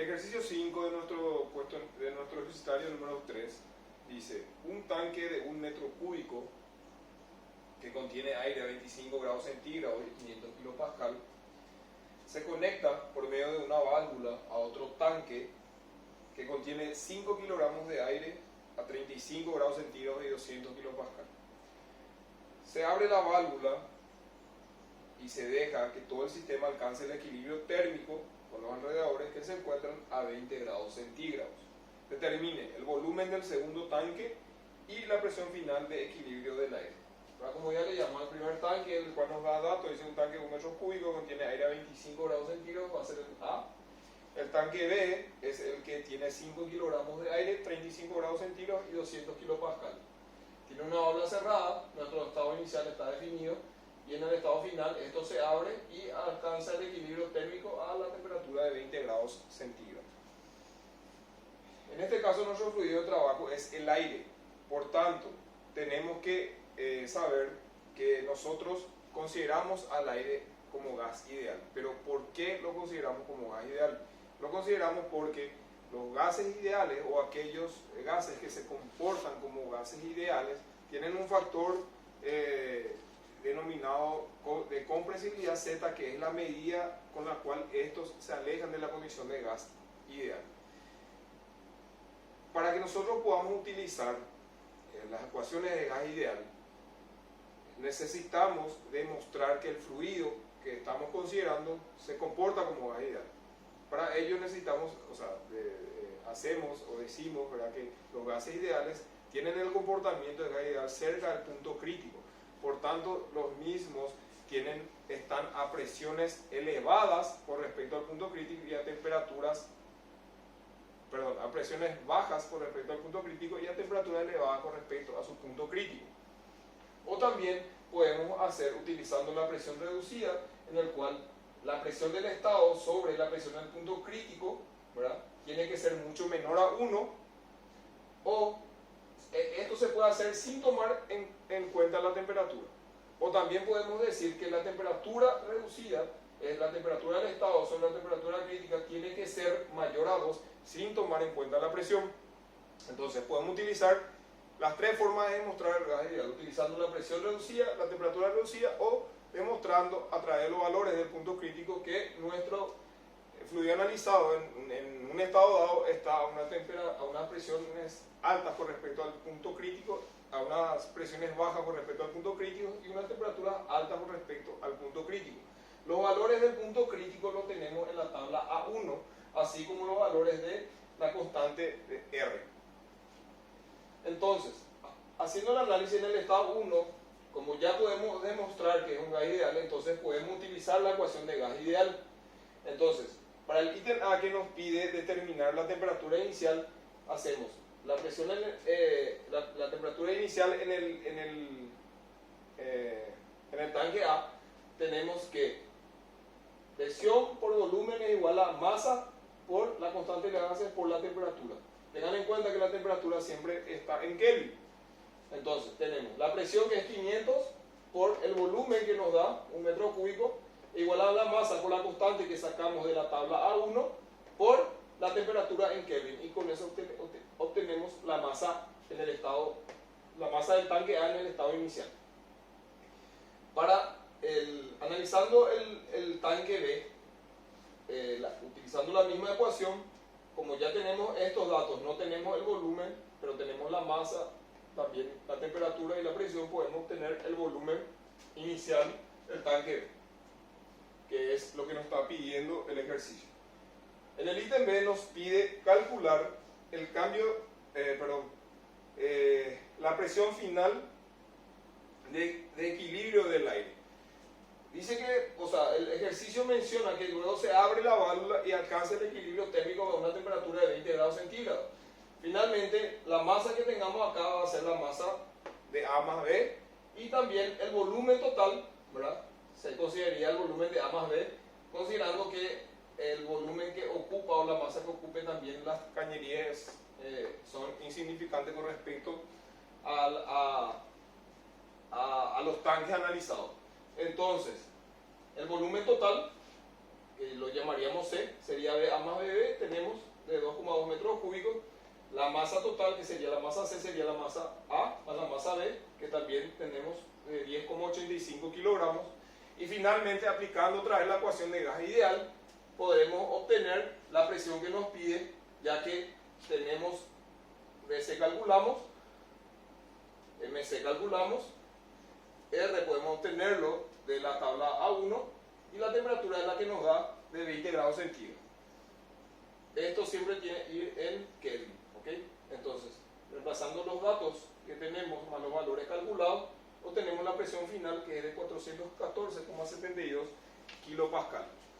ejercicio 5 de nuestro ejercitario número 3 dice: un tanque de 1 metro cúbico que contiene aire a 25 grados centígrados y 500 kilopascal se conecta por medio de una válvula a otro tanque que contiene 5 kilogramos de aire a 35 grados centígrados y 200 kilopascal. Se abre la válvula y se deja que todo el sistema alcance el equilibrio térmico con los alrededores que se encuentran a 20 grados centígrados. Determine el volumen del segundo tanque y la presión final de equilibrio del aire. Ahora, como ya le llamamos al primer tanque, el cual nos da datos, dice un tanque de 1 metro cúbico que contiene aire a 25 grados centígrados, va a ser el A. El tanque B es el que tiene 5 kilogramos de aire, 35 grados centígrados y 200 kilopascal. Tiene una válvula cerrada, nuestro estado inicial está definido, y en el estado final esto se abre y alcanza el equilibrio térmico a la temperatura de 20 grados centígrados. En este caso nuestro fluido de trabajo es el aire. Por tanto, tenemos que saber que nosotros consideramos al aire como gas ideal. Pero ¿por qué lo consideramos como gas ideal? Lo consideramos porque los gases ideales, o aquellos gases que se comportan como gases ideales, tienen un factor denominado de compresibilidad Z, que es la medida con la cual estos se alejan de la condición de gas ideal. Para que nosotros podamos utilizar las ecuaciones de gas ideal, necesitamos demostrar que el fluido que estamos considerando se comporta como gas ideal. Para ello necesitamos, hacemos o decimos, ¿verdad?, que los gases ideales tienen el comportamiento de gas ideal cerca del punto crítico. Por tanto, los mismos están a presiones elevadas con respecto al punto crítico y a presiones bajas con respecto al punto crítico y a temperaturas elevadas con respecto a su punto crítico. O también podemos hacer utilizando la presión reducida, en el cual la presión del estado sobre la presión del punto crítico, ¿verdad?, tiene que ser mucho menor a 1, o esto se puede hacer sin tomar en cuenta la temperatura. O también podemos decir que la temperatura reducida, la temperatura del estado sobre la temperatura crítica, tiene que ser mayor a 2 sin tomar en cuenta la presión. Entonces podemos utilizar las tres formas de demostrar el gas ideal: utilizando la presión reducida, la temperatura reducida, o demostrando a través de los valores del punto crítico que nuestro fluido analizado en un estado dado está a unas presiones altas con respecto al punto crítico, a unas presiones bajas con respecto al punto crítico y una temperatura alta con respecto al punto crítico. Los valores del punto crítico los tenemos en la tabla A1, así como los valores de la constante de R. Entonces, haciendo el análisis en el estado 1, como ya podemos demostrar que es un gas ideal, entonces podemos utilizar la ecuación de gas ideal. Entonces, para el ítem A, que nos pide determinar la temperatura inicial, hacemos la presión la temperatura inicial en el tanque A. Tenemos que presión por volumen es igual a masa por la constante de gases por la temperatura. Tengan en cuenta que la temperatura siempre está en Kelvin. Entonces tenemos la presión, que es 500, por el volumen que nos da 1 metro cúbico, igual a la masa por la constante que sacamos de la tabla A1 por la temperatura en Kelvin, y con eso obtenemos la masa la masa del tanque A en el estado inicial. Analizando el tanque B, utilizando la misma ecuación, como ya tenemos estos datos, no tenemos el volumen, pero tenemos la masa, también la temperatura y la presión, podemos obtener el volumen inicial del tanque B, que es lo que nos está pidiendo el ejercicio. En el ítem B nos pide calcular el la presión final de equilibrio del aire. Dice que, el ejercicio menciona que luego se abre la válvula y alcanza el equilibrio térmico a una temperatura de 20 grados centígrados. Finalmente, la masa que tengamos acá va a ser la masa de A más B, y también el volumen total, ¿verdad?, se consideraría el volumen de A más B, considerando que el volumen que ocupa, o la masa que ocupe también las cañerías, son insignificantes con respecto a los tanques analizados. Entonces, el volumen total, que lo llamaríamos C, sería BA más BB. Tenemos la masa total, que sería la masa C, sería la masa A, más la masa B, que también tenemos 10,85 kilogramos. Y finalmente, aplicando otra vez la ecuación de gas ideal, podremos obtener la presión que nos pide, ya que tenemos BC calculamos, MC calculamos, R podemos obtenerlo de la tabla A1 y la temperatura es la que nos da de 20 grados centígrados. Esto siempre tiene que ir en Kelvin, ¿ok? Entonces, reemplazando los datos que tenemos más los valores calculados, obtenemos la presión final que es de 414,72 kilopascal.